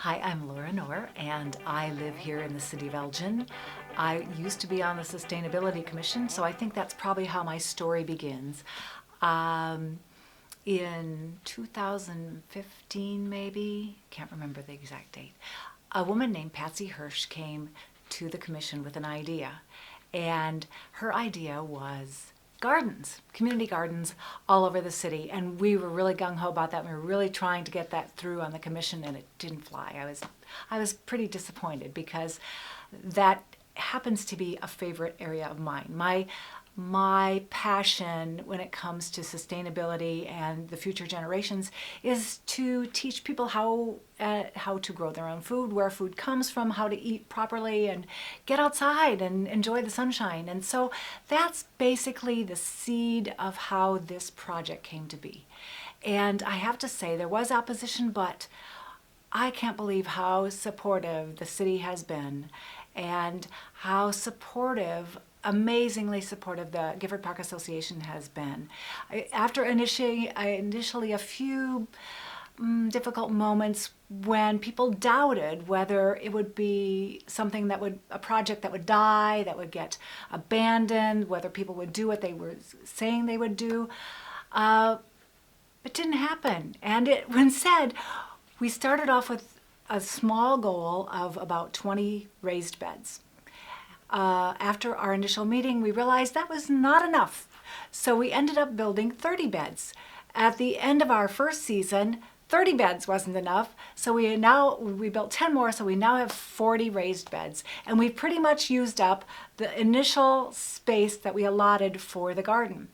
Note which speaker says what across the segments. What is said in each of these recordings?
Speaker 1: Hi, I'm Laura Knoerr, and I live here in the city of Elgin. I used to be on the Sustainability Commission, so I think that's probably how my story begins. Um, in 2015, maybe, can't remember the exact date, a woman named Patsy Hirsch came to the commission with an idea. And her idea was gardens, community gardens all over the city. And we were really gung-ho about that. We were really trying to get that through on the commission, and it didn't fly. I was pretty disappointed because that happens to be a favorite area of mine. My passion when it comes to sustainability and the future generations is to teach people how to grow their own food, where food comes from, how to eat properly, and get outside and enjoy the sunshine. And so that's basically the seed of how this project came to be. And I have to say, there was opposition, but I can't believe how supportive the city has been and how supportive, amazingly supportive, the Gifford Park Association has been. After initially a few difficult moments when people doubted whether it would be a project that would die, that would get abandoned, whether people would do what they were saying they would do, it didn't happen. And when said, we started off with a small goal of about 20 raised beds. After our initial meeting, we realized that was not enough. So we ended up building 30 beds. At the end of our first season, 30 beds wasn't enough. So we built 10 more, so we now have 40 raised beds. And we've pretty much used up the initial space that we allotted for the garden.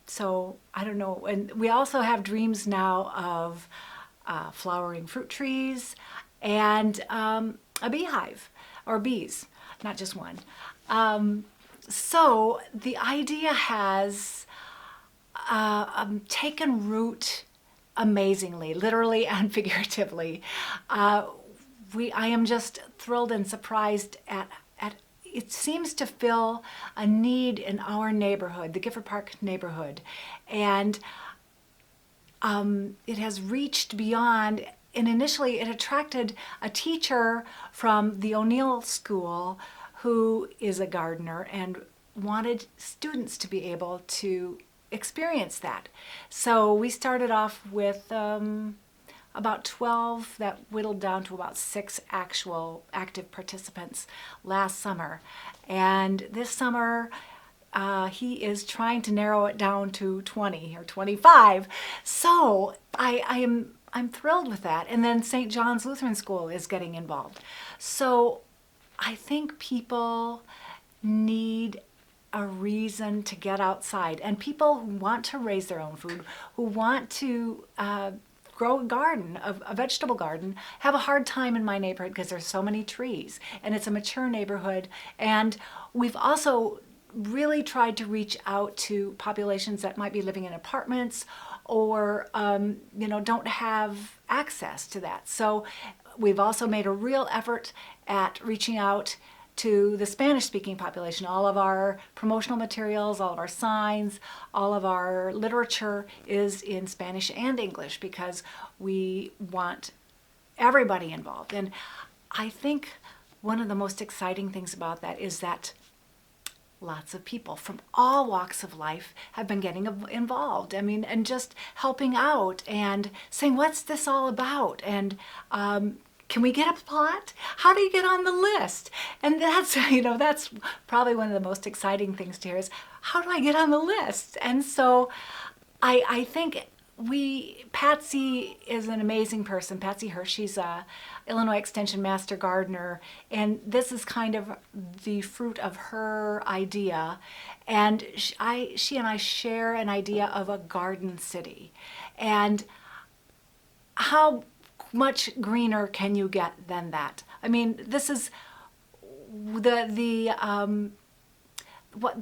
Speaker 1: So I don't know. And we also have dreams now of flowering fruit trees and a beehive, or bees, not just one. So the idea has taken root amazingly, literally and figuratively. I am just thrilled and surprised at it seems to fill a need in our neighborhood, the Gifford Park neighborhood. And it has reached beyond, and initially it attracted a teacher from the O'Neill School who is a gardener and wanted students to be able to experience that. So we started off with about 12 that whittled down to about 6 actual active participants last summer. And this summer, he is trying to narrow it down to 20 or 25. So I'm thrilled with that. And then St. John's Lutheran School is getting involved. So I think people need a reason to get outside, and people who want to raise their own food, who want to grow a garden, a vegetable garden, have a hard time in my neighborhood because there's so many trees, and it's a mature neighborhood. And we've also really tried to reach out to populations that might be living in apartments or don't have access to that. So we've also made a real effort at reaching out to the Spanish-speaking population. All of our promotional materials, all of our signs, all of our literature is in Spanish and English because we want everybody involved. And I think one of the most exciting things about that is that lots of people from all walks of life have been getting involved. I mean, and just helping out and saying, what's this all about? And can we get a plot? How do you get on the list? And that's, that's probably one of the most exciting things to hear is, how do I get on the list? And so I think Patsy is an amazing person. Patsy Hirsch, she's a Illinois Extension Master Gardener, and this is kind of the fruit of her idea. And she and I share an idea of a garden city. And how much greener can you get than that? I mean, this is the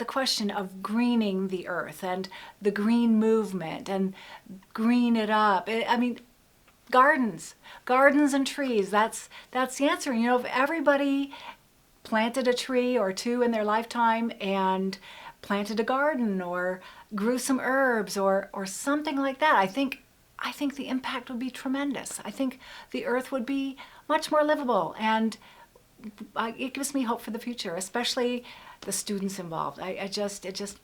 Speaker 1: question of greening the earth and the green movement and green it up. I mean, gardens and trees. That's the answer. If everybody planted a tree or two in their lifetime and planted a garden or grew some herbs or something like that, I think I think the impact would be tremendous. I think the earth would be much more livable, and it gives me hope for the future, especially the students involved. It just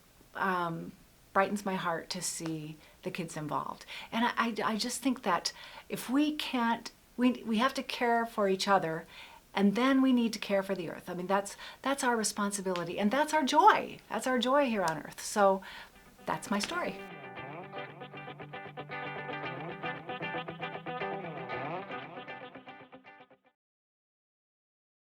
Speaker 1: brightens my heart to see the kids involved. And I just think that if we can't, we have to care for each other, and then we need to care for the earth. I mean, that's our responsibility, and that's our joy. That's our joy here on earth. So that's my story.